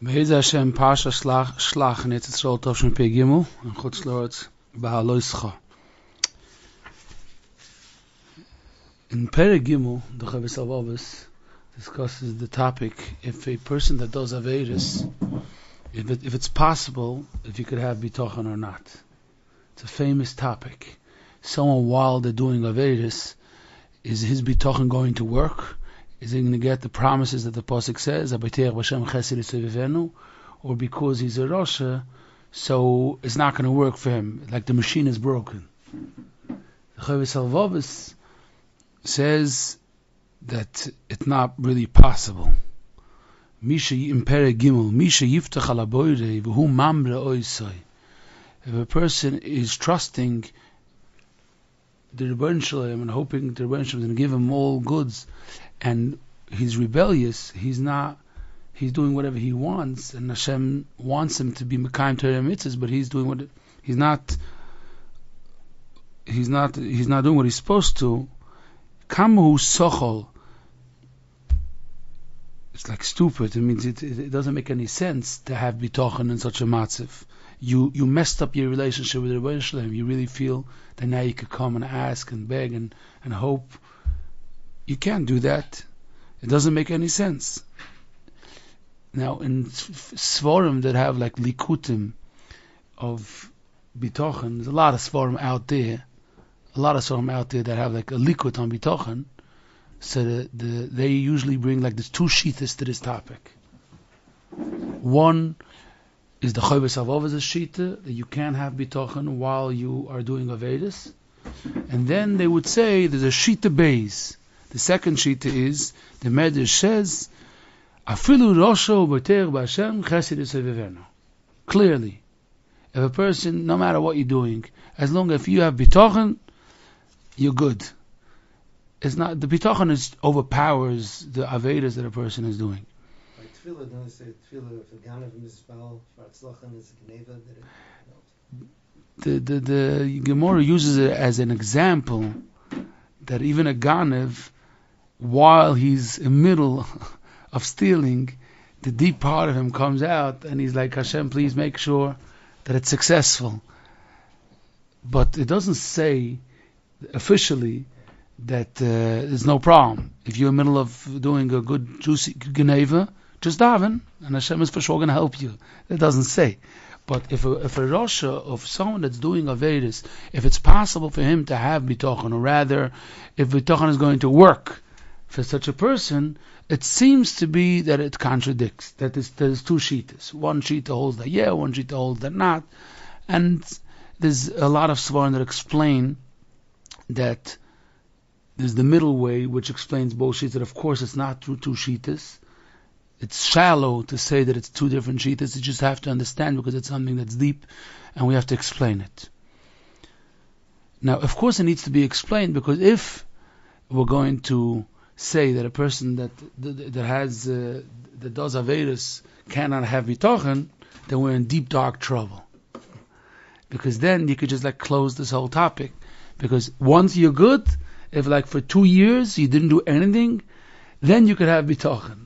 Be'ez Hashem Pasha Shlach Netz Yisrael Tov Shem Pei Gimel and Chutz La'aretz Baal In Perek Gimel, the Chavis Avavos discusses the topic if a person that does Aveiros, if it's possible, if you could have Bitachon or not. It's a famous topic. Someone while they're doing Aveiros, is his Bitachon going to work? Is he going to get the promises that the Pasuk says, or because he's a Rasha, so it's not going to work for him, like the machine is broken? The Chavis Avavos says that it's not really possible. Misha in Perek Gimel, Misha yiftach ala boirei v'hu mamre oisai. If a person is trusting the Rebbeinu Shalom and hoping the Rebbeinu Shalom is going to give him all goods, and he's rebellious, he's doing whatever he wants, and Hashem wants him to be Mekayim Torah mitzvahs, but he's doing he's not doing what he's supposed to. Kamu sochol. It's like stupid. It means it doesn't make any sense to have bitachon in such a matzav. You messed up your relationship with the Rebbeinu Shalom. You really feel that now you could come and ask and beg and hope. You can't do that. It doesn't make any sense. Now, in Svarim that have like likutim of bitachon, there's a lot of Svarim out there. A lot of Svarim out there that have like a likut on bitachon. So they usually bring like there's two shitas to this topic. One is the Chavis Avavos shita, that you can't have bitachon while you are doing Aveiros. And then they would say there's a shita base. The second shita is, the Medrash says, Afilu Rosho B'Teir B'Hashem Chesed Yisevevenu. Clearly, if a person, no matter what you're doing, as long as you have bitachon, you're good. It's not, the bitachon overpowers the Aveiros that a person is doing. Like tefillah, don't say tefillah if a ganav is Baal, for Atzlachan is a gneva, the Gemara uses it as an example that even a ganav, while he's in the middle of stealing, the deep part of him comes out and he's like, Hashem, please make sure that it's successful. But it doesn't say officially that there's no problem. If you're in the middle of doing a good juicy geneva, just daven, and Hashem is for sure going to help you. It doesn't say. But if a Rasha of someone that's doing Aveiros, if it's possible for him to have bitachon, or rather, if bitachon is going to work for such a person, it seems to be that it contradicts. That there's two shitas. One shita holds that yeah, one shita holds that not. And there's a lot of svarim that explain that there's the middle way, which explains both shitas. That of course it's not through two shitas. It's shallow to say that it's two different shitas. You just have to understand because it's something that's deep, and we have to explain it. Now, of course, it needs to be explained, because if we're going to say that a person that does Aveiros cannot have bitachon, then we're in deep dark trouble. Because then you could just like close this whole topic. Because once you're good, if like for 2 years you didn't do anything, then you could have bitachon.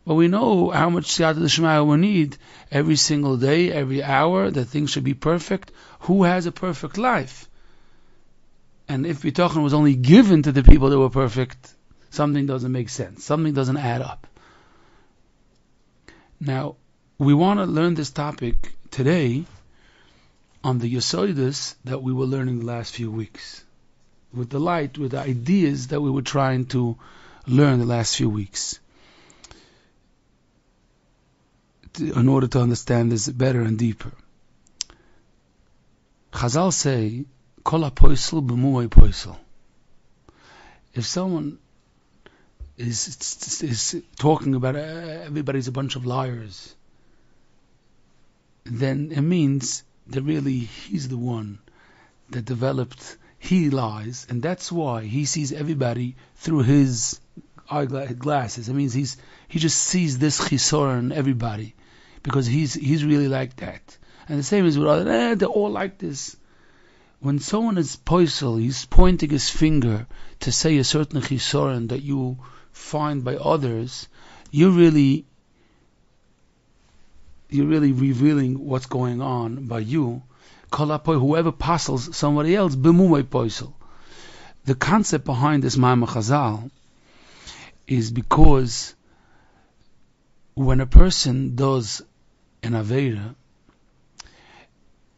But we know how much siyata d'shmaya we need every single day, every hour, that things should be perfect. Who has a perfect life? And if bitachon was only given to the people that were perfect, something doesn't make sense. Something doesn't add up. Now, we want to learn this topic today on the Yesodus that we were learning the last few weeks. With the light, with the ideas that we were trying to learn the last few weeks. In order to understand this better and deeper. Chazal say, Kol ha-poisel b'mu'ay poisel. If someone is talking about everybody's a bunch of liars, then it means that really he's the one that developed, he lies, and that's why he sees everybody through his eyeglasses. It means he just sees this chisor in everybody, because he's really like that. And the same is with others, they're all like this. When someone is poisel, he's pointing his finger to say a certain chisoron that you find by others, you're really you're really revealing what's going on by you. Whoever apostles somebody else, b'mumay poisel. The concept behind this Ma'amar Chazal is because when a person does an Aveira,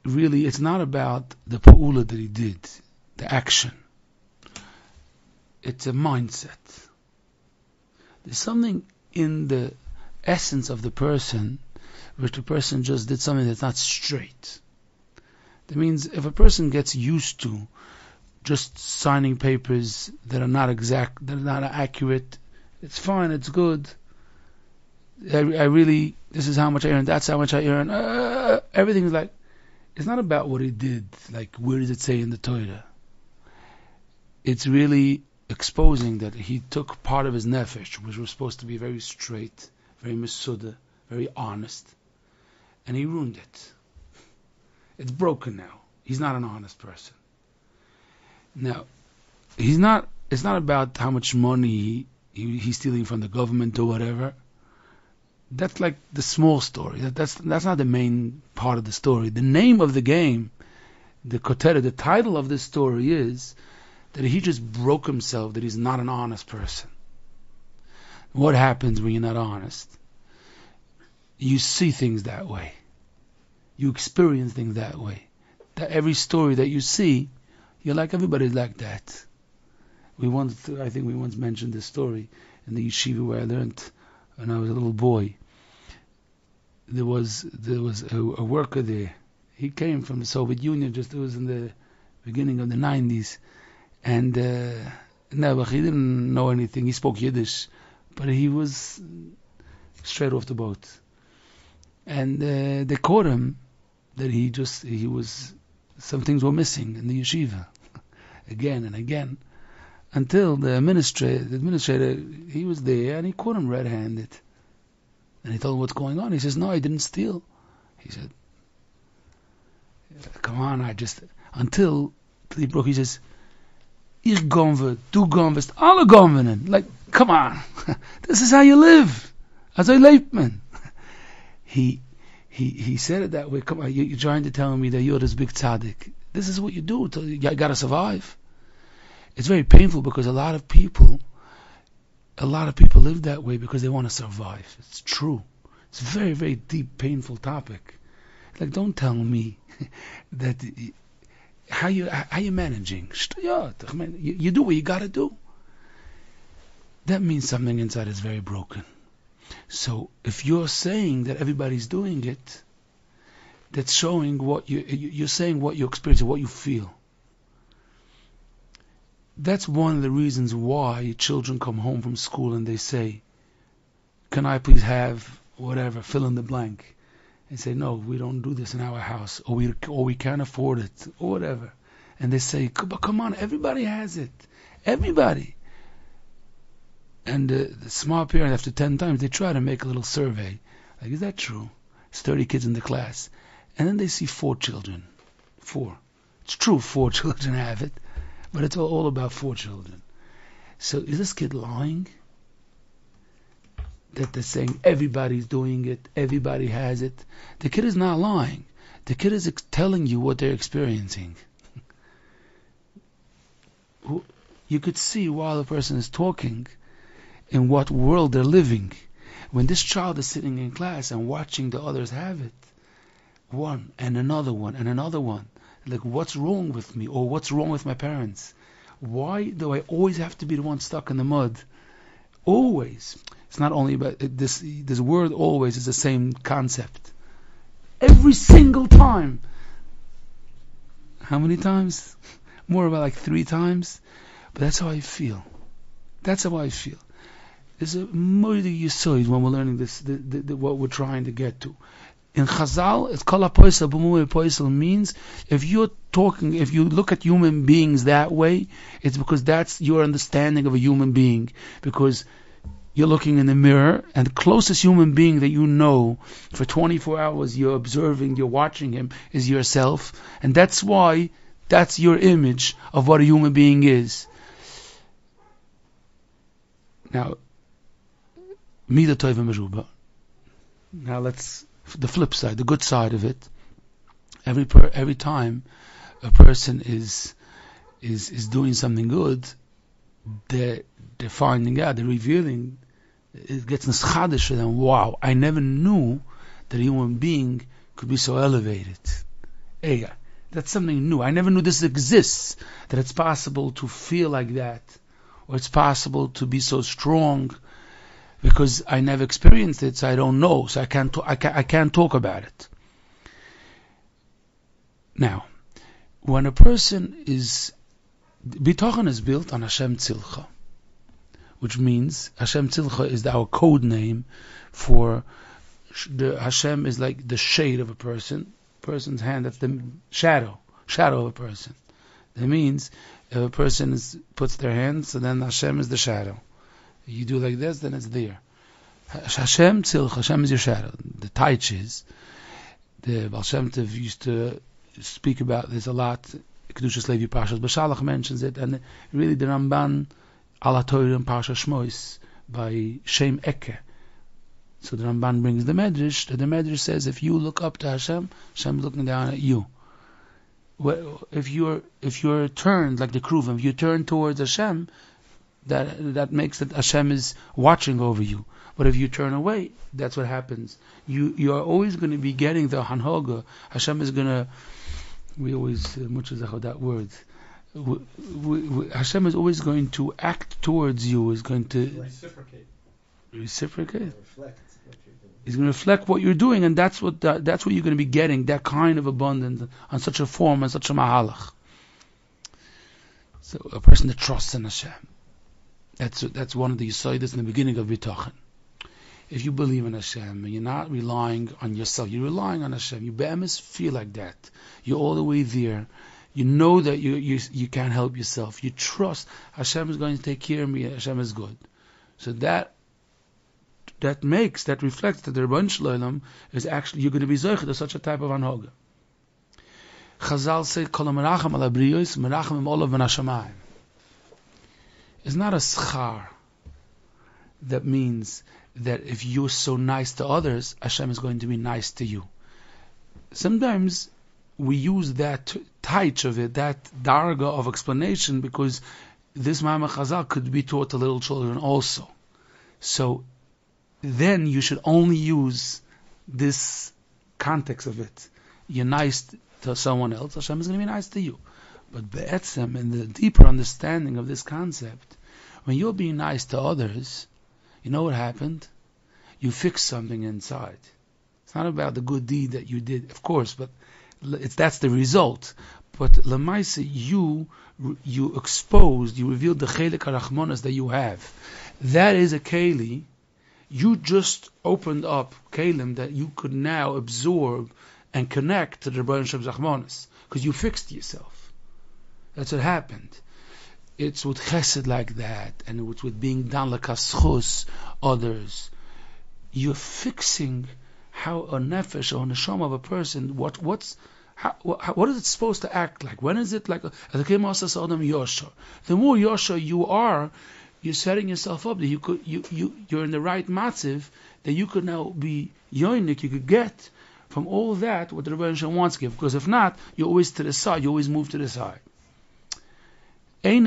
really it's not about the pa'ula that he did, the action. It's a mindset. There's something in the essence of the person which the person just did something that's not straight. That means if a person gets used to just signing papers that are not exact, that are not accurate, it's fine, it's good. I really, this is how much I earn, that's how much I earn. Everything's like, it's not about what he did, like where does it say in the Torah. It's really exposing that he took part of his nefesh, which was supposed to be very straight, very mesuda, very honest, and he ruined it. It's broken now. He's not an honest person. Now, it's not about how much money he's stealing from the government or whatever. That's like the small story. That's not the main part of the story. The name of the game, the kotera, the title of this story is that he just broke himself, that he's not an honest person. What happens when you're not honest? You see things that way. You experience things that way. That every story that you see, you're like, everybody's like that. I think we once mentioned this story in the yeshiva where I learned when I was a little boy. There was a worker there. He came from the Soviet Union, it was in the beginning of the 90s. And no, he didn't know anything. He spoke Yiddish, but he was straight off the boat. And they caught him that some things were missing in the yeshiva, again and again, until the administrator, he was there and he caught him red-handed. And he told him what's going on. He says, no, I didn't steal. He said, come on, until he broke, he says, ich gonve, du gonvest, alle gonvenen. Like, come on, this is how you live. Also lebt man. He said it that way. Come on, you're trying to tell me that you're this big tzaddik. This is what you do. You gotta survive. It's very painful because a lot of people live that way because they want to survive. It's true. It's a very, very deep, painful topic. Like, don't tell me that how you managing. You do what you gotta do. That means something inside is very broken. So if you're saying that everybody's doing it, that's showing what you're saying, what you experience, what you feel. That's one of the reasons why children come home from school and they say, can I please have whatever, fill in the blank. And say, no, we don't do this in our house, or we can't afford it, or whatever. And they say, but come on, everybody has it. Everybody. And the smart parent, after 10 times, they try to make a little survey. Like, is that true? It's 30 kids in the class. And then they see 4 children. 4. It's true, 4 children have it. But it's all about 4 children. So is this kid lying? That they're saying everybody's doing it, everybody has it. The kid is not lying. The kid is telling you what they're experiencing. You could see while the person is talking in what world they're living. When this child is sitting in class and watching the others have it, one and another one and another one, like, what's wrong with me, or what's wrong with my parents? Why do I always have to be the one stuck in the mud? Always. It's not only about this word always is the same concept. Every single time. How many times? More about like 3 times. But that's how I feel. That's how I feel. There's a moidi yisoid when we're learning this, what we're trying to get to. In Chazal, it's kol ha-poisel b'mumei poisel means if you look at human beings that way, it's because that's your understanding of a human being. Because you're looking in the mirror, and the closest human being that you know for 24 hours, you're observing, you're watching him, is yourself. And that's why that's your image of what a human being is. Now, Mida Tova Meruba. Now let's the flip side, the good side of it. Every time a person is doing something good, they're finding out, they're revealing, it gets nischadish for them. Wow, I never knew that a human being could be so elevated. Hey, that's something new. I never knew this exists, that it's possible to feel like that, or it's possible to be so strong, because I never experienced it, so I don't know, so I can't talk about it. Now, when a person Bitachon is built on Hashem Tzilcha, which means Hashem Tzilcha is our code name for Hashem is like the shade of a person's hand. That's the shadow of a person. That means if a person puts their hand, so then Hashem is the shadow. You do like this, then it's there. Hashem Tzilcha, Hashem is your shadow. The Taiches, the Baal Shem Tov used to speak about this a lot. Kedushas Levi Parshas B'Shalach mentions it, and really the Ramban Ala Torah and Parsha Shmois by Shem Eke. So the Ramban brings the Medrash. The Medrash says if you look up to Hashem, Hashem is looking down at you. If you're turned like the Kruvim, if you turn towards Hashem, that makes it Hashem is watching over you. But if you turn away, that's what happens. You are always going to be getting the Hanhoga. Hashem is going to. We always much that word. Hashem is always going to act towards you. Is going to reciprocate. Reflect what you're doing. He's going to reflect what you're doing, and that's what you're going to be getting. That kind of abundance on such a form and such a mahalach. So a person that trusts in Hashem. That's one of the yisodos in the beginning of Bitachon. If you believe in Hashem and you're not relying on yourself, you're relying on Hashem. You be'emes feel like that. You're all the way there. You know that you can't help yourself. You trust Hashem is going to take care of me. Hashem is good. So that reflects that the Rebbeinu Shalom is actually, you're going to be zocheh to such a type of anhoga. Chazal say, Kol meracham ala briyos, meracham im olav ben hashamayim. It's not a schar. That means that if you're so nice to others, Hashem is going to be nice to you. Sometimes we use that taich of it, that darga of explanation, because this Ma'amar Chazal could be taught to little children also. So then you should only use this context of it. You're nice to someone else, Hashem is going to be nice to you. But be'etzem, in the deeper understanding of this concept, when you're being nice to others, you know what happened? You fixed something inside. It's not about the good deed that you did, of course, but that's the result. But lemaisa, you exposed, you revealed the chelik harachmanas that you have. That is a keli. You just opened up kelim that you could now absorb and connect to the Rebbeinu Shalom's rachmanas, because you fixed yourself. That's what happened. It's with chesed like that, and it's with being dan l'kaschus others. You're fixing how a nefesh or a neshama of a person, what is it supposed to act like? When is it like? The more yosha you are, you're setting yourself up that you're in the right matziv, that you could now be yoinik, you could get from all that what the Rebbeinu Shalom wants to give. Because if not, you're always to the side, you always move to the side. We say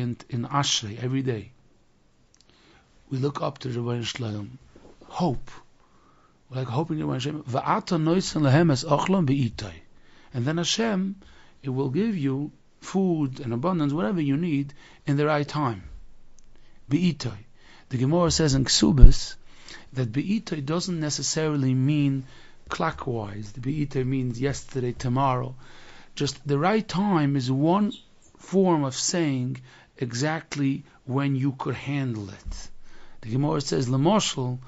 in Ashrei every day. We look up to the Rebbeinu Shalom. Hope. We're like hoping the Rebbeinu Shalom. And then Hashem, it will give you food and abundance, whatever you need, in the right time. Be'itoi. The Gemara says in Ksubas that Be'itoi doesn't necessarily mean clockwise. The Be'itoi means yesterday, tomorrow. Just the right time is one form of saying exactly when you could handle it. The Gemara says, L'moshel,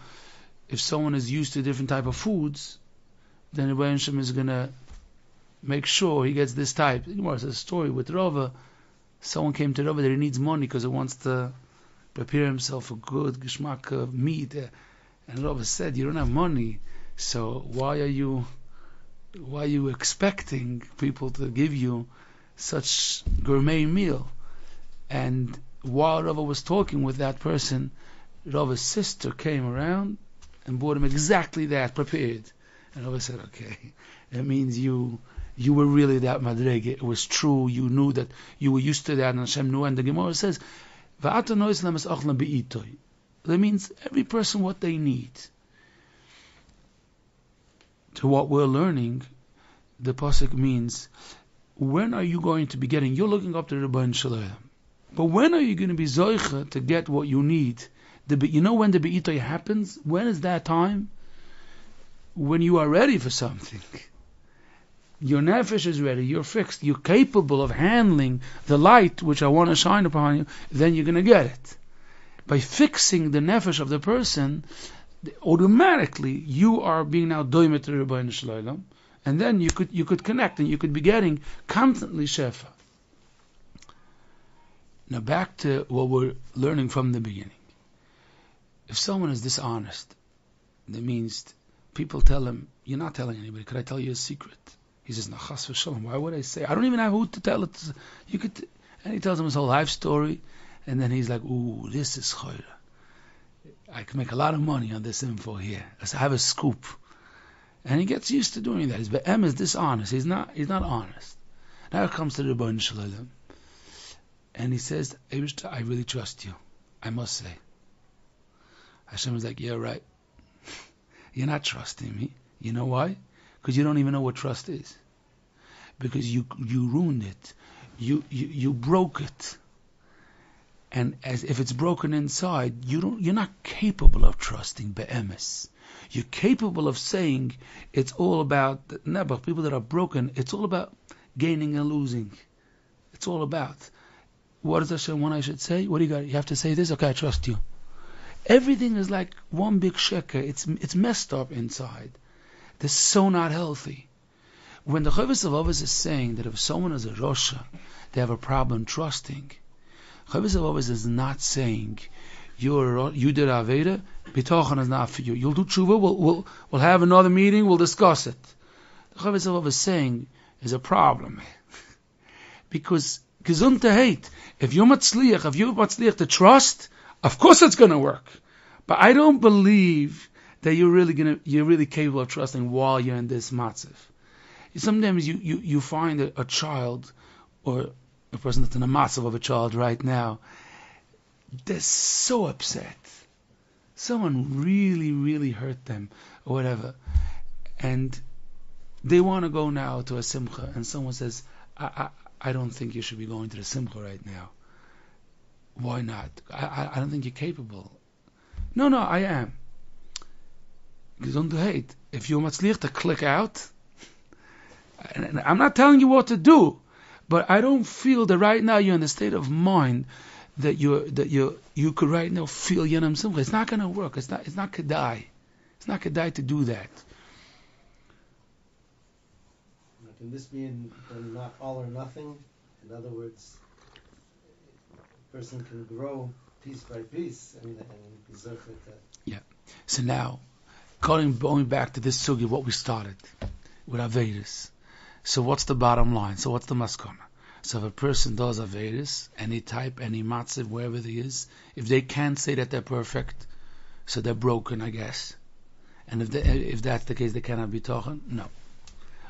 if someone is used to different type of foods, then the Rebbeinu Shalom is going to make sure he gets this type. The Gemara says a story with Rava. Someone came to Rava that he needs money because he wants to prepare himself a good geschmack of meat. And Rava said, you don't have money, so why are you expecting people to give you such gourmet meal? And while Rava was talking with that person, Rava's sister came around and bought him exactly that, prepared. And Rabbi said, okay, it means you were really that madrege. It was true. You knew that you were used to that, and Hashem knew. And the Gemara says, that means every person what they need. To what we're learning, the pasuk means, when are you going to be getting? You're looking up to the Rebbeinu Shalom, but when are you going to be zoicha to get what you need? You know when the be'itoy happens? When is that time? When you are ready for something. Your nefesh is ready, you're fixed, you're capable of handling the light which I want to shine upon you, then you're going to get it. By fixing the nefesh of the person, automatically you are being now doimet to Rebbeinu Shalom, and then you could connect and you could be getting constantly shefa. Now back to what we're learning from the beginning. If someone is dishonest, that means people tell him, you're not telling anybody, could I tell you a secret? He says, Nachas v'shalom, why would I say? I don't even have who to tell it. And he tells him his whole life story, and then he's like, ooh, this is chayra. I can make a lot of money on this info here. I have a scoop. And he gets used to doing that. His be'em is dishonest. He's not honest. Now it comes to the Rebbeinu Shalom, and he says, I really trust you, I must say. Hashem is like, yeah, right. You're not trusting me. You know why? Because you don't even know what trust is. Because you ruined it. You broke it. And as if it's broken inside, you're not capable of trusting be'emes. You're capable of saying it's all about nebuch, people that are broken. It's all about gaining and losing. It's all about. What does Hashem want I should say? What do you got? You have to say this? Okay, I trust you. Everything is like one big sheker. It's messed up inside. They're so not healthy. When the Chavis of Avos is saying that if someone is a Rosha, they have a problem trusting, Chavis of Avos is not saying you did Aveira, Bitachon is not for you. You'll do tshuva, we'll have another meeting, we'll discuss it. The Chavis of Avos is saying is a problem. Because gesund to hate. If you're matzliach to trust, of course it's going to work. But I don't believe that you're really capable of trusting while you're in this matzav. Sometimes you find a child, or a person that's in a matzav of a child right now, they're so upset. Someone really, really hurt them, or whatever. And they want to go now to a simcha, and someone says, I don't think you should be going to the simcha right now. Why not? I don't think you're capable. No, I am. Gesund hate. If you're matzliach to click out, and I'm not telling you what to do, but I don't feel that right now you're in the state of mind that you could right now feel Yenam Simcha. It's not going to work. It's not kedai. It's not kedai to do that. Can this be not all or nothing? In other words, a person can grow piece by piece and preserve it. Yeah. So now, going back to this sugi, what we started with Aveiris. So what's the bottom line? So what's the maskana? So if a person does Aveiris, any type, any matziv, wherever they is, if they can't say that they're perfect, so they're broken, I guess. And if that's the case, they cannot be talking? No.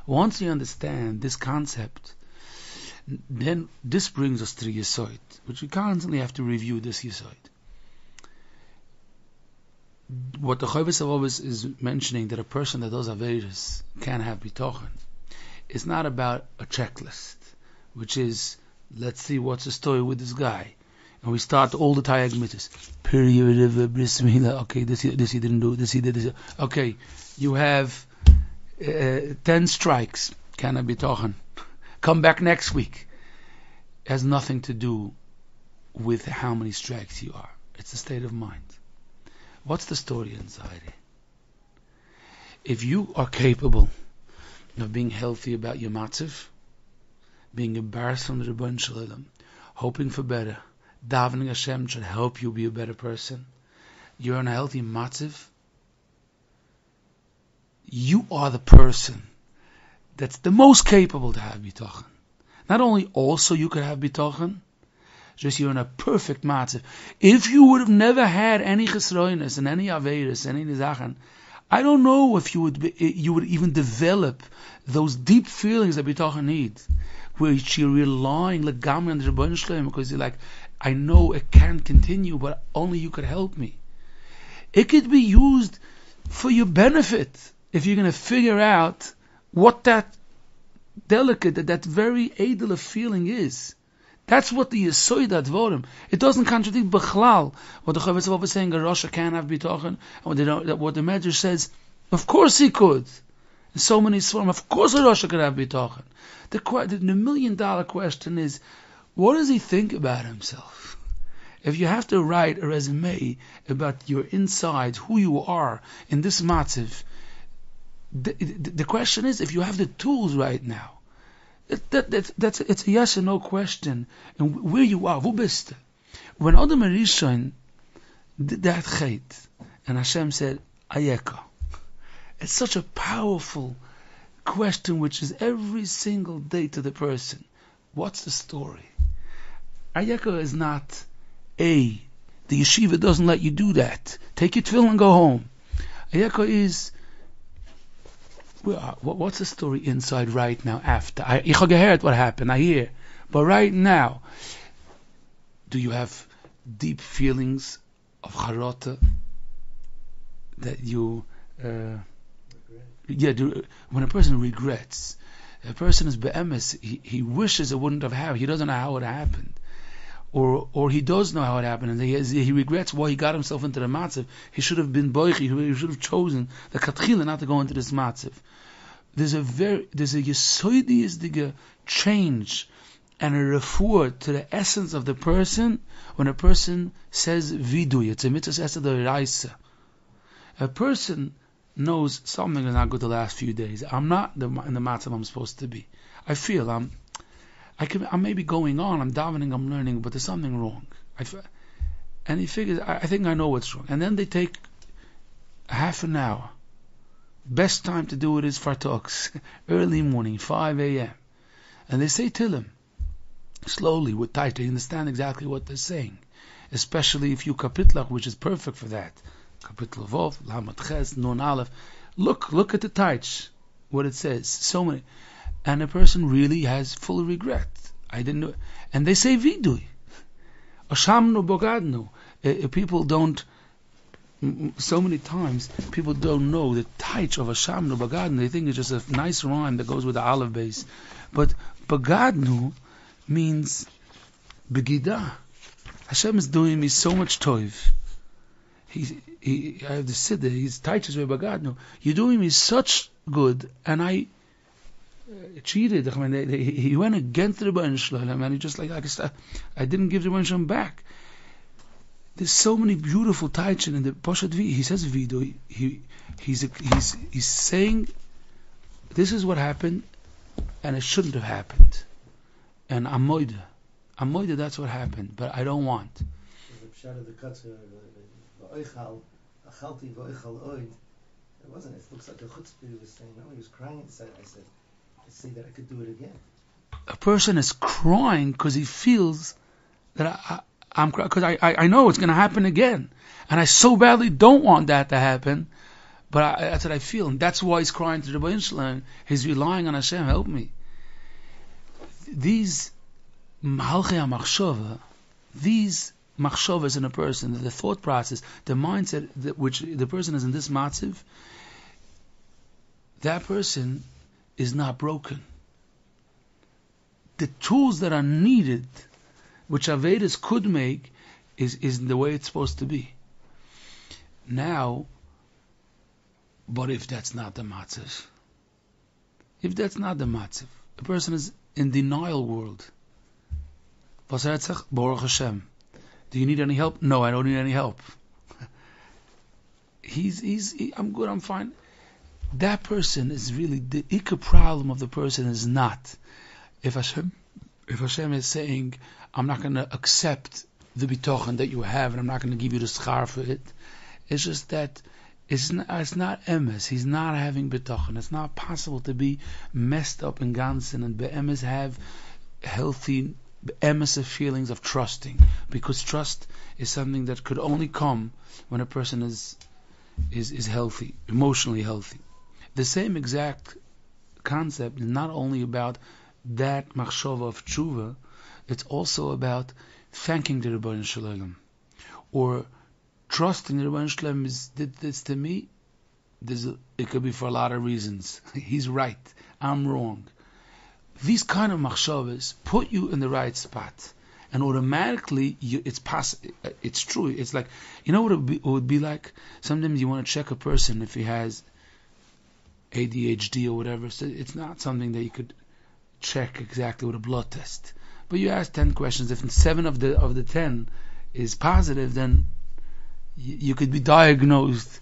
Once you understand this concept, then this brings us to the Yesod, which we constantly have to review this Yesod. What the Chavis of Avos is mentioning, that a person that does Aveiris can have Bitachon, it's not about a checklist, which is, let's see what's the story with this guy. And we start all the Tayag mitzvahs. Period of bris milah. Okay, this he didn't do, this he did, this. Okay, you have 10 strikes. Cannot be talking. Come back next week. It has nothing to do with how many strikes you are. It's a state of mind. What's the story inside it? If you are capable of being healthy about your matziv, being embarrassed from the Rebbeinu Shalom, hoping for better, davening Hashem should help you be a better person, you're in a healthy matziv, you are the person that's the most capable to have bitachon. Not only also you could have bitachon, Just you're in a perfect matzav. If you would have never had any chesroinus and any aveiras and any zachen, I don't know if you would even develop those deep feelings that Bitachon needs, where you're relying legamri on the Rebbeinu Shalom, because you're like, I know it can't continue, but only you could help me. It could be used for your benefit if you're going to figure out what that delicate, that very edel feeling is. That's what the Yesoid Advorim. It doesn't contradict Bechlal what the Chavetz Chaim is saying. A Rasha can't have Bitachon, and what the Medrash says. Of course he could. In so many Sforim, of course a Rasha could have Bitachon. The $1 million question is, what does he think about himself? If you have to write a resume about your inside, who you are in this matziv, the question is, if you have the tools right now, it's a yes or no question, and where you are, wo bist du? When Adam Rishon did that chait, and Hashem said, Ayeka, it's such a powerful question, which is every single day to the person. What's the story? Ayeka is not the yeshiva doesn't let you do that. Take your tefillin and go home. Ayeka is, what's the story inside right now after? Ich habe gehört what happened, I hear. But right now, do you have deep feelings of charata that you... when a person regrets, a person is be'emes, he wishes it wouldn't have happened, he doesn't know how it happened. Or he does know how it happened, and he regrets why he got himself into the matzav. He should have been boichi, he should have chosen the katchila not to go into this matzav. There's a yesoidiyisdige change and a refuah to the essence of the person when a person says vidui. It's a mitzvah esed d'oraisa. A person knows something is not good the last few days. I'm not in the matzav I'm supposed to be. I feel I'm maybe going on, I'm davening, I'm learning, but there's something wrong. And he figures, I think I know what's wrong. And then they take half an hour. Best time to do it is fartoks, early morning, 5 a.m. And they say Tillim, slowly, with tight, they understand exactly what they're saying. Especially if you kapitlach, which is perfect for that. Kapitl Vov, Lamat Ches, Nun Aleph. Look at the taich, what it says. So many. And a person really has full regret. I didn't know. And they say vidui. Ashamnu bogadnu. People don't, so many times, people don't know the taich of Ashamnu bogadnu. They think it's just a nice rhyme that goes with the olive base. But bogadnu means begida. Hashem is doing me so much toiv. I have the siddur, his taich is bogadnu. You're doing me such good, and I cheated. I mean, he went against the Rebbeinu Shalom, and he just I didn't give the Rebbeinu Shalom back. There's so many beautiful taichin in the Poshat Vi. He says Vido. He's saying this is what happened, and it shouldn't have happened. And I'm moida, that's what happened, but I don't want. It wasn't. It looks like a chutzpah he was saying. No, he was crying inside. I said, I see that I could do it again. A person is crying because he feels that I'm crying because I know it's going to happen again, and I so badly don't want that to happen. But that's what I feel, and that's why he's crying to the Rebbeinu Shalom. He's relying on Hashem. Help me. These mahalchei hamachshava, these machshavas in a person, the thought process, the mindset which the person is in this matziv, that person is not broken. The tools that are needed, which Avedas could make, is the way it's supposed to be. Now, but if that's not the matziv, a person is in denial world. Baruch Hashem. Do you need any help? No, I don't need any help. I'm good, I'm fine. That person is really, the ikka problem of the person is not if Hashem is saying, I'm not going to accept the bitachon that you have, and I'm not going to give you the schar for it. It's just that it's not emes. He's not having bitachon. It's not possible to be messed up in ganzen and be'emes have healthy emissative feelings of trusting, because trust is something that could only come when a person is healthy, emotionally healthy. The same exact concept is not only about that machshava of tshuva, it's also about thanking the Rebbeinu Shalom, or trusting the Rebbeinu Shalom did this to me. It could be for a lot of reasons. He's right, I'm wrong. These kind of machshavas put you in the right spot, and automatically it's true. It's like, you know what it would be like? Sometimes you want to check a person if he has ADHD or whatever. So it's not something that you could check exactly with a blood test. But you ask 10 questions. If 7 of the 10 is positive, then you could be diagnosed.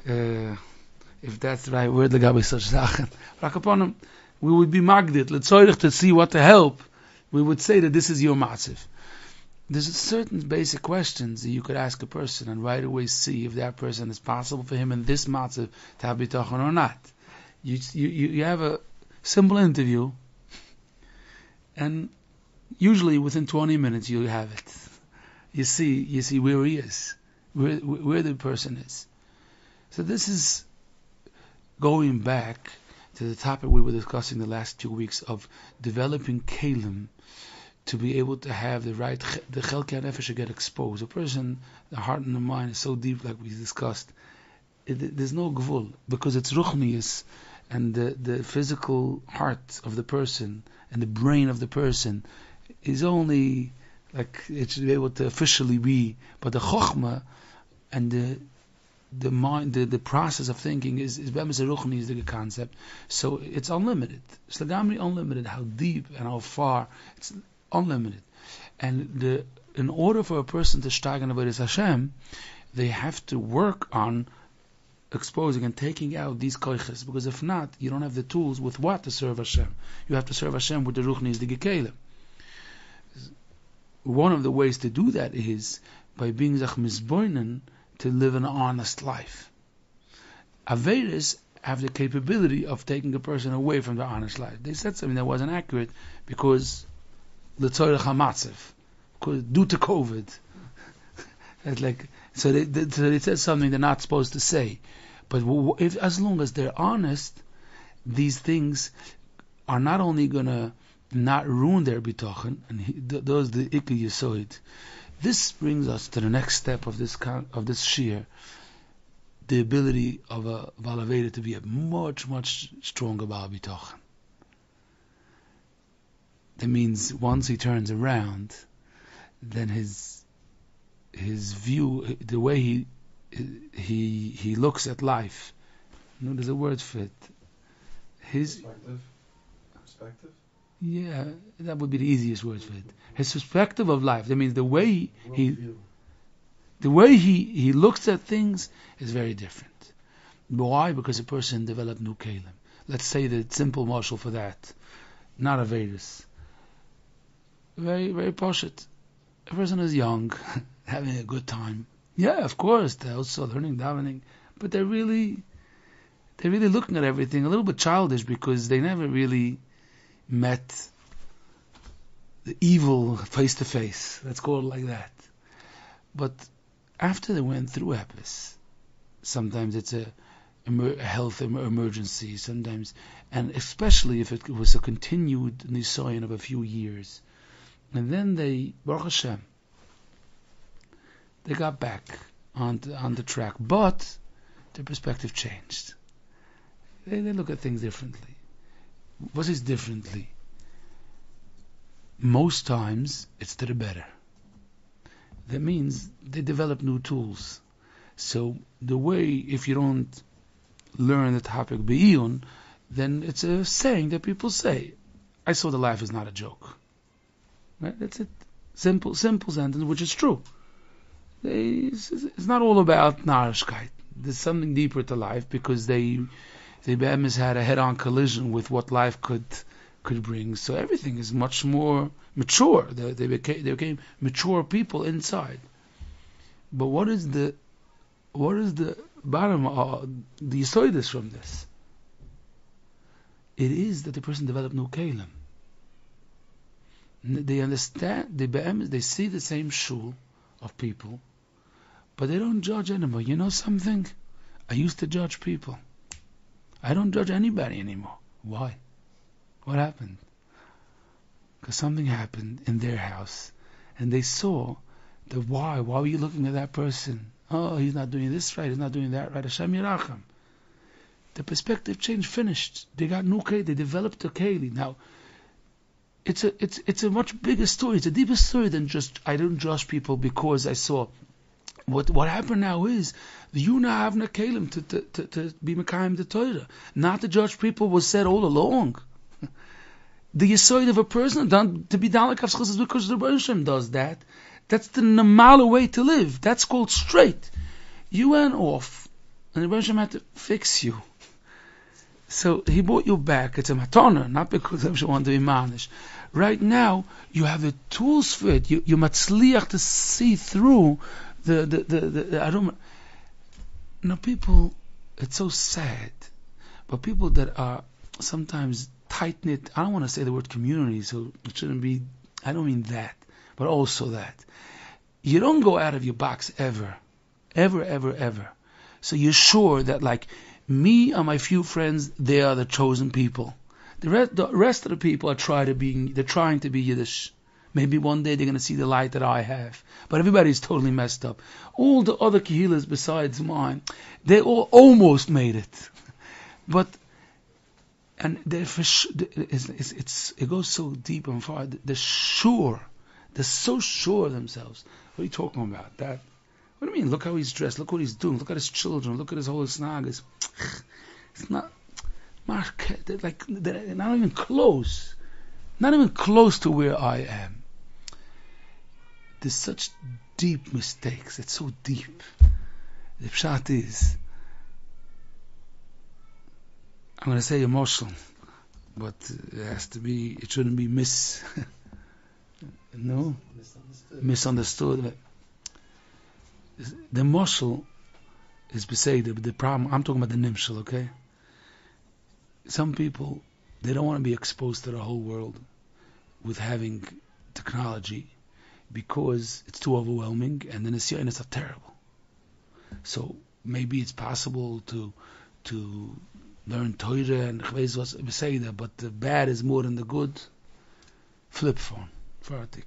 If that's the right word, legabe such sachen. Rakaponim, we would be magdit, letzoirich, to see what to help. We would say that this is your matziv. There's certain basic questions that you could ask a person and right away see if that person is possible for him in this matziv to have bitachon or not. You have a simple interview, and usually within 20 minutes you have it. You see where he is, where the person is. So this is going back to the topic we were discussing the last 2 weeks of developing kalim to be able to have the chelkei nefesh should get exposed. A person, the heart and the mind is so deep, like we discussed. There's no gvul, because it's ruchnius, and the physical heart of the person and the brain of the person is only like it should be able to officially be, but the chokhmah and the mind, the process of thinking is bemis ruchni is the concept. So it's unlimited. It's legamri unlimited. How deep and how far, it's unlimited. And in order for a person to steigen avodas Hashem, they have to work on exposing and taking out these koiches, because if not, you don't have the tools with what to serve Hashem. You have to serve Hashem with the ruchni is the gekelim. One of the ways to do that is by being zach mizboinen, to live an honest life. Aveiras have the capability of taking a person away from the honest life. They said something that wasn't accurate because l'tzorech hamatzev, due to COVID. It's like, so they said something they're not supposed to say. But as long as they're honest, these things are not only gonna not ruin their bitachon, and those the ikki yisoid. This brings us to the next step of this shir, the ability of a Aveira to be a much, much stronger Baal Bitachon. That means once he turns around, then his view, the way he looks at life, there's a word for it. His perspective. Yeah, that would be the easiest word for it. His perspective of life. That means the way he looks at things is very different. Why? Because a person developed new kalim. Let's say the simple marshal for that, not a virus. Very, very poshut. A person is young, having a good time. Yeah, of course, they're also learning davening, but they're really looking at everything a little bit childish, because they never really met the evil face to face. Let's call it like that. But after they went through Epis, sometimes it's a health emergency, sometimes, and especially if it was a continued nisayon of a few years, and then they, Baruch Hashem, they got back on the track, but their perspective changed. They look at things differently. What is differently? Most times it's to the better. That means they develop new tools. So the way, if you don't learn the topic be'iyun, then it's a saying that people say, I saw the life is not a joke. Right? That's it. Simple sentence, which is true. It's not all about narishkeit. There's something deeper to life, because they had a head-on collision with what life could bring. So everything is much more mature. They became mature people inside. But what is the bottom of the yisoidus from this? It is that the person developed new kalim. They understand, they see the same shul of people, but they don't judge anymore. You know something? I used to judge people. I don't judge anybody anymore. Why? What happened? Because something happened in their house, and they saw the why. Why were you looking at that person? Oh, he's not doing this right. He's not doing that right. Hashem Yiracham. The perspective change finished. They got new keli. They developed a keli. Now, it's a much bigger story. It's a deeper story than just I don't judge people because I saw. What happened now is you now have a kelim to be mekayim the Torah. Not to judge people was said all along. The yesod of a person to be dalek avschus is because the Rebbe Hashem does that. That's the normal way to live. That's called straight. You went off, and the Rebbe Hashem had to fix you. So he brought you back. It's a matana, not because Hashem wanted to be manish. Right now, you have the tools for it. You matzliach to see through the I don't. Now, people, it's so sad, but people that are sometimes tight knit. I don't want to say the word community, so it shouldn't be. I don't mean that, but also that you don't go out of your box ever. So you're sure that like me and my few friends, they are the chosen people. The rest of the people are trying to be Yiddish. Maybe one day they're going to see the light that I have. But everybody's totally messed up. All the other Kehilas besides mine, they all almost made it. But, and it goes so deep and far. They're so sure of themselves. What are you talking about? That? What do you mean? Look how he's dressed. Look what he's doing. Look at his children. Look at his whole snagas. It's not, like, they're not even close. Not even close to where I am. There's such deep mistakes. It's so deep. The pshat is, I'm going to say emotional, but it shouldn't be misunderstood. The moshel is beside the problem. I'm talking about the nimshel, okay? Some people, they don't want to be exposed to the whole world with having technology because it's too overwhelming and the nisyonos are terrible. So maybe it's possible to learn Torah and beseder, but the bad is more than the good. Flip phone, fertig.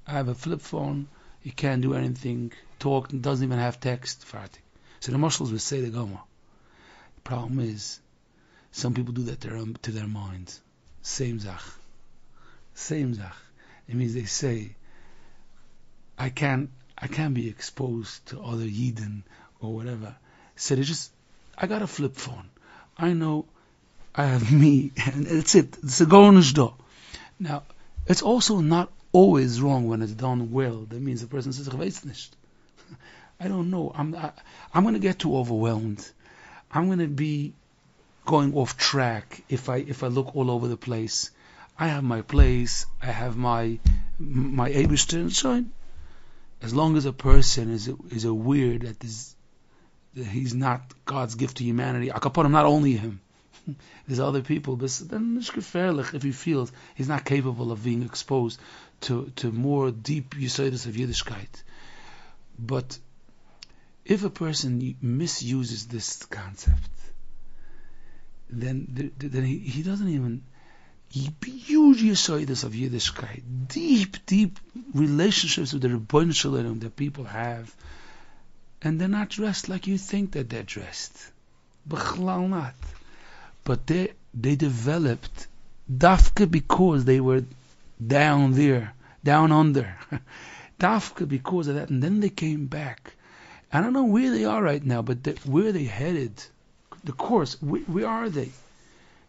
I have a flip phone. You can't do anything. Talk doesn't even have text. Fertig. So the Muslims will say the Goma. The problem is, some people do that to their minds. Same zach. It means they say, I can't be exposed to other Yidden or whatever. So I got a flip phone. I know I have me, and that's it. It's a golnish door. Now, it's also not always wrong when it's done well. That means the person says, I don't know. I'm going to get too overwhelmed. I'm going to be going off track if I look all over the place. I have my place. I have my Eibishter. As long as a person is aware that he's not God's gift to humanity, Akaponim, not only him. There's other people, but then it's gefährlich if he feels he's not capable of being exposed to more deep yesodus of Yiddishkeit. But if a person misuses this concept, then he doesn't even huge yesodus of Yiddishkeit, deep relationships with the Rebbeinu Shalom that people have, and they're not dressed like you think that they're dressed. B'chlal not. But they developed dafka because they were down there, down under. Dafka because of that, and then they came back. I don't know where they are right now, but where they headed, the course, where are they?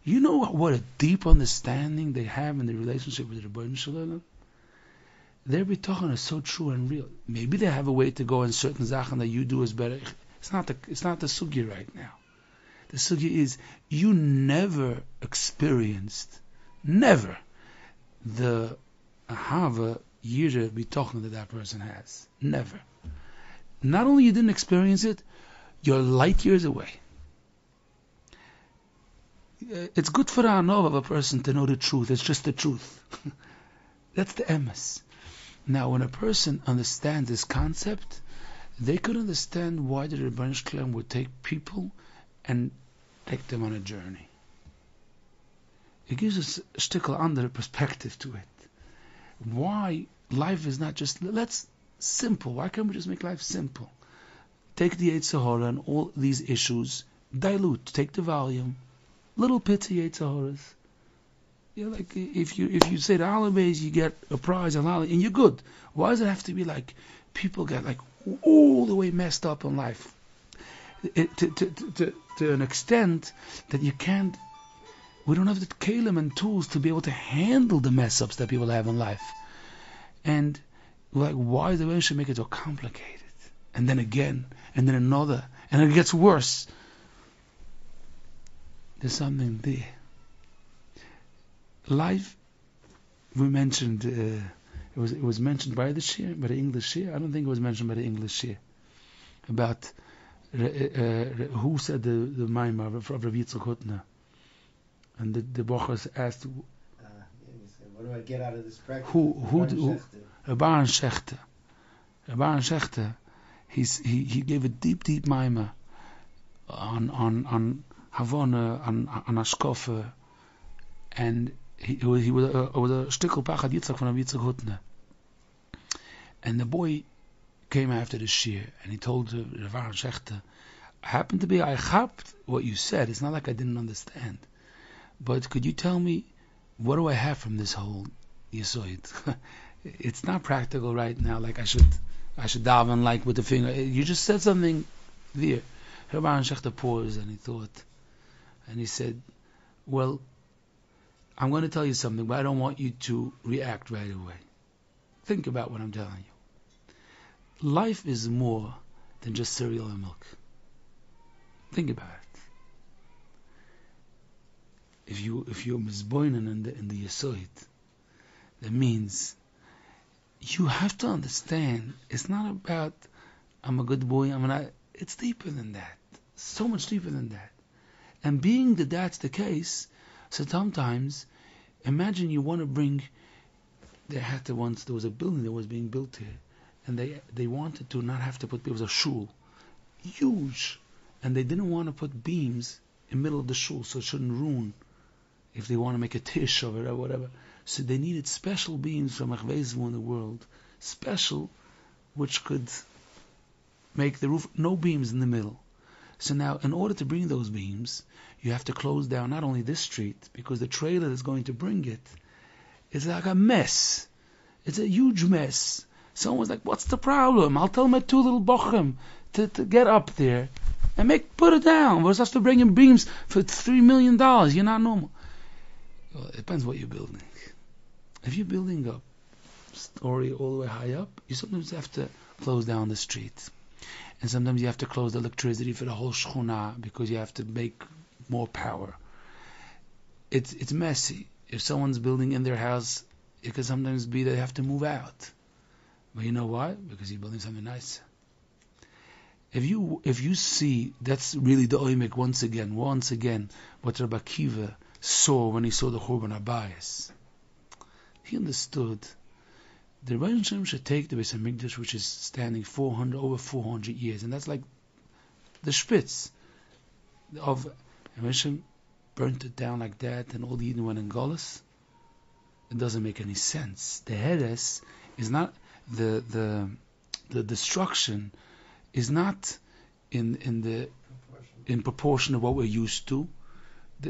You know what a deep understanding they have in the relationship with the Rebbeinu Shalom? Their bitachon is so true and real. Maybe they have a way to go in certain zachen that you do is better. It's not the sugi right now. The sugi is you never experienced the ahava yira bitachon that person has. Never. Not only you didn't experience it, you're light years away. It's good for the anov of a person to know the truth. It's just the truth. That's the emes. Now, when a person understands this concept, they could understand why the Rebbeinu Shalom would take people and take them on a journey. It gives us a shtickle under perspective to it. Why life is not just, let's simple. Why can't we just make life simple? Take the Yetzer Hara and all these issues, dilute, take the volume, little pity Yetzer Haras. You know, like if you say the holidays, you get a prize and you're good. Why does it have to be like people get like all the way messed up in life? To an extent that you can't. We don't have the kelim and tools to be able to handle the mess ups that people have in life. And like, why the way should make it so complicated? And then again, and then another, and it gets worse. There's something there. Life, we mentioned, it was mentioned by the Shir, by the English Shir. I don't think it was mentioned by the English Shir. About who said the Maimar of Rav Yitzchak Hutner. And the Bochers asked, what do I get out of this practice? Who Baal Shechter. Baal Shechter, he gave a deep Maimar on Havana, on Ashkofe, and he was a shtickle pachad Yitzchak from Rav Yitzchak Hutner. And the boy came after the shir, and he told Rav Shechter, happened to be, I chapped what you said. It's not like I didn't understand. But could you tell me, what do I have from this whole Yisoid? It's not practical right now, like I should daven like with the finger. You just said something there. Rav Shechter paused and he thought, and he said, well, I'm going to tell you something, but I don't want you to react right away. Think about what I'm telling you. Life is more than just cereal and milk. Think about it. If you're misboinen in the Yesoid, that means you have to understand it's not about I'm a good boy, it's deeper than that. So much deeper than that. And being that that's the case, so sometimes imagine you want to bring, there was a building that was being built here, and they wanted to not have to put, it was a shul, huge, and they didn't want to put beams in the middle of the shul so it shouldn't ruin if they want to make a tish of it or whatever. So they needed special beams from Achvezmu in the world, special, which could make the roof, no beams in the middle. So now, in order to bring those beams, you have to close down not only this street, because the trailer that's going to bring it is like a mess. It's a huge mess. Someone's like, what's the problem? I'll tell my two little bochum to get up there and put it down. We're supposed to bring in beams for $3 million. You're not normal. Well, it depends what you're building. If you're building a story all the way high up, you sometimes have to close down the street. And sometimes you have to close the electricity for the whole shchuna because you have to make more power. It's messy. If someone's building in their house, it could sometimes be they have to move out. But you know why? Because you're building something nice. If you see, that's really the oimik once again, what Rabbi Akiva saw when he saw the Churban Abayis. He understood the Rebbeinu Shalom should take the Beis HaMikdash, which is standing over 400 years, and that's like the spitz of Rebbeinu Shalom burnt it down like that, and all the Yidden went in Golas. It doesn't make any sense. The Heres is not the destruction is not in proportion to what we're used to,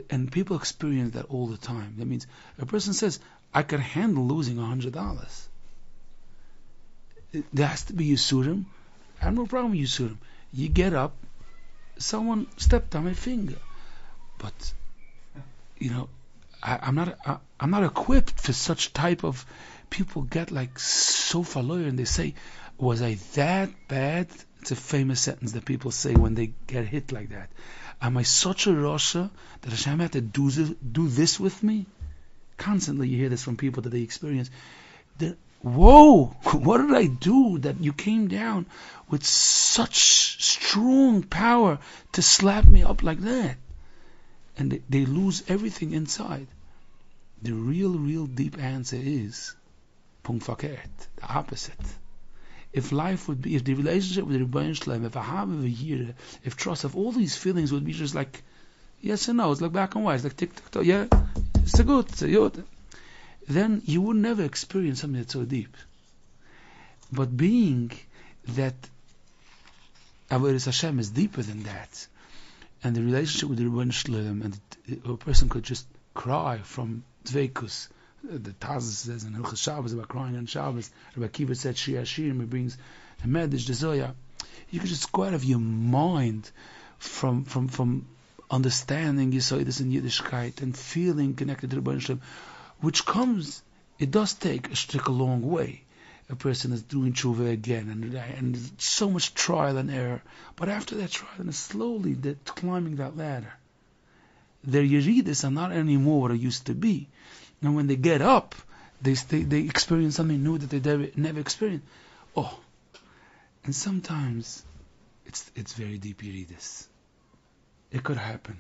and people experience that all the time. That means a person says, I can handle losing $100. There has to be Yisurim. I have no problem with Yisurim. You get up, someone stepped on my finger, but I'm not equipped for such type of. People get like so faloyer and they say, was I that bad? It's a famous sentence that people say when they get hit like that. Am I such a Rasha that Hashem had to do this with me? Constantly you hear this from people that they experience. Whoa, what did I do that you came down with such strong power to slap me up like that? And they lose everything inside. The real deep answer is Punkt verkehrt. The opposite. If life would be, if the relationship with the Rebbeinu Shalom, if I have over here, if trust, if all these feelings would be just like yes and no, it's like black and white, it's like tick tick tock, yeah, it's a good, then you would never experience something that's so deep. But being that Avodas Hashem is deeper than that, and the relationship with the Rebbeinu Shalom, and a person could just cry from Dveikus. The Taz says in Hilchos Shabbos about crying on Shabbos. Rabbi Kiva said Shir Hashirim, he brings the Medrash, the Zoya. You can just go out of your mind from understanding Yesodus and Yiddishkeit and feeling connected to the Rebbeinu Shalom, which comes, it does take a long way. A person is doing tshuva again, and so much trial and error. But after that trial and slowly they're climbing that ladder. Their yeridas are not anymore what it used to be. And when they get up, they experience something new that they never experienced. Oh, and sometimes it's very deep yeridas. It could happen.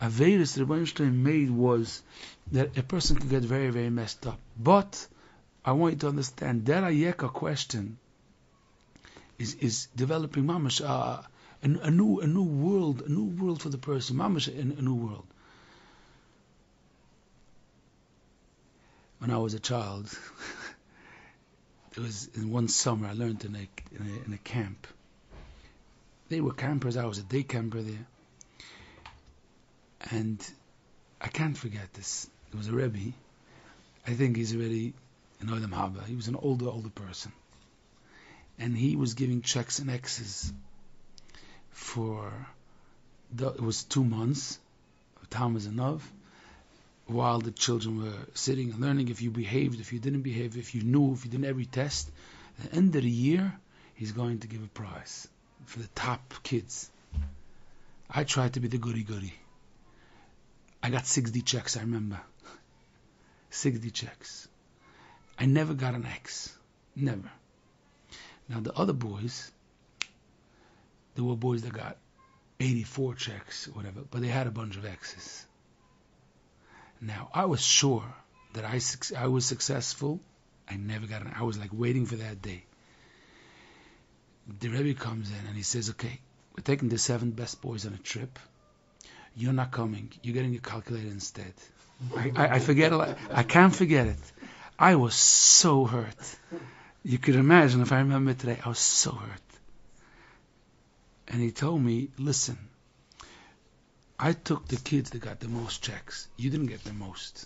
Aveira the Rebbeinu Shalom made was that a person could get very, very messed up. But I want you to understand that Ayeka question is developing mamash a new world for the person. Mamash a new world. When I was a child, there was in one summer I learned in a camp. They were campers. I was a day camper there, and I can't forget this. There was a Rebbe. I think he's already in Olam Haba. He was an older person, and he was giving checks and X's for it was 2 months. Time was enough. While the children were sitting and learning, if you behaved, if you didn't behave, if you knew, if you did every test, at the end of the year, he's going to give a prize for the top kids. I tried to be the goody. I got 60 checks, I remember. 60 checks. I never got an X. Never. Now the other boys, there were boys that got 84 checks, whatever, but they had a bunch of X's. Now, I was sure that I was successful. I never got an. I was like waiting for that day. The Rebbe comes in and he says, okay, we're taking the 7 best boys on a trip. You're not coming. You're getting a calculator instead. I forget a lot. I can't forget it. I was so hurt. You could imagine if I remember today, I was so hurt. And he told me, listen, I took the kids that got the most checks. You didn't get the most.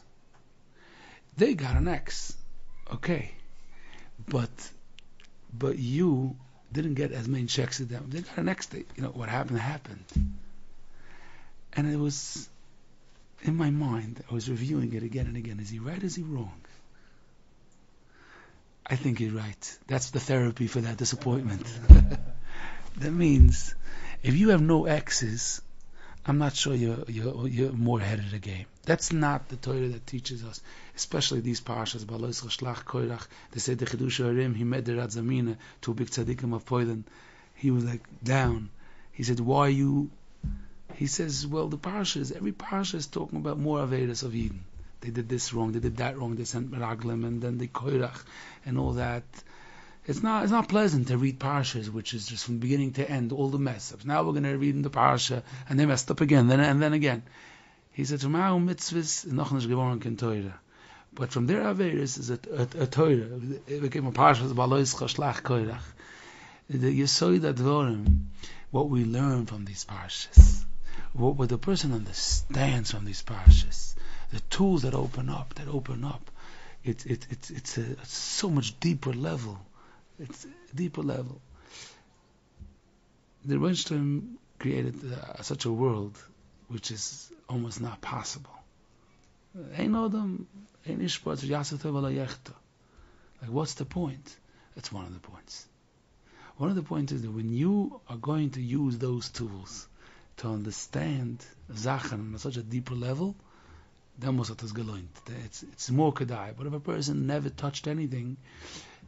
They got an X. Okay. But you didn't get as many checks as them. They got an X. What happened. And it was in my mind, I was reviewing it again and again. Is he right? Is he wrong? I think he's right. That's the therapy for that disappointment. That means if you have no X's, I'm not sure you're more ahead of the game. That's not the Torah that teaches us, especially these parashas. They said the Chiddush Harim, he met the Radzamina, 2 big tzaddikim of Poland. He was like down. He said, why you? He says, well, every parasha is talking about more Aveiras of Eden. They did this wrong, they did that wrong, they sent Meraglim, and then the Koirach, and all that. It's not pleasant to read parashas, which is just from beginning to end, all the mess ups. Now we're going to read in the parasha, and they messed up again, and then again. He said, from our mitzvahs, noch nicht geworden kein Torah. But from their Aveiras is a Torah. It became a parasha, Shlach Koirach. The Yesod Advorim, what we learn from these parashas, what the person understands from these parashas, the tools that open up, it's a so much deeper level. It's a deeper level. The Rebbeinu Shalom created such a world which is almost not possible. Like, what's the point? That's one of the points. One of the points is that when you are going to use those tools to understand Zachen on such a deeper level, then was it geloint. It's more kedai. But if a person never touched anything,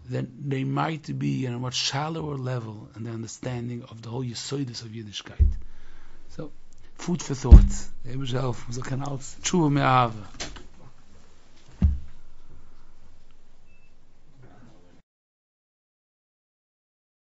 then they might be in a much shallower level in the understanding of the whole Yesodus of Yiddishkeit. So, food for thought. Eber zelf, so kann alles tshuva me'ava.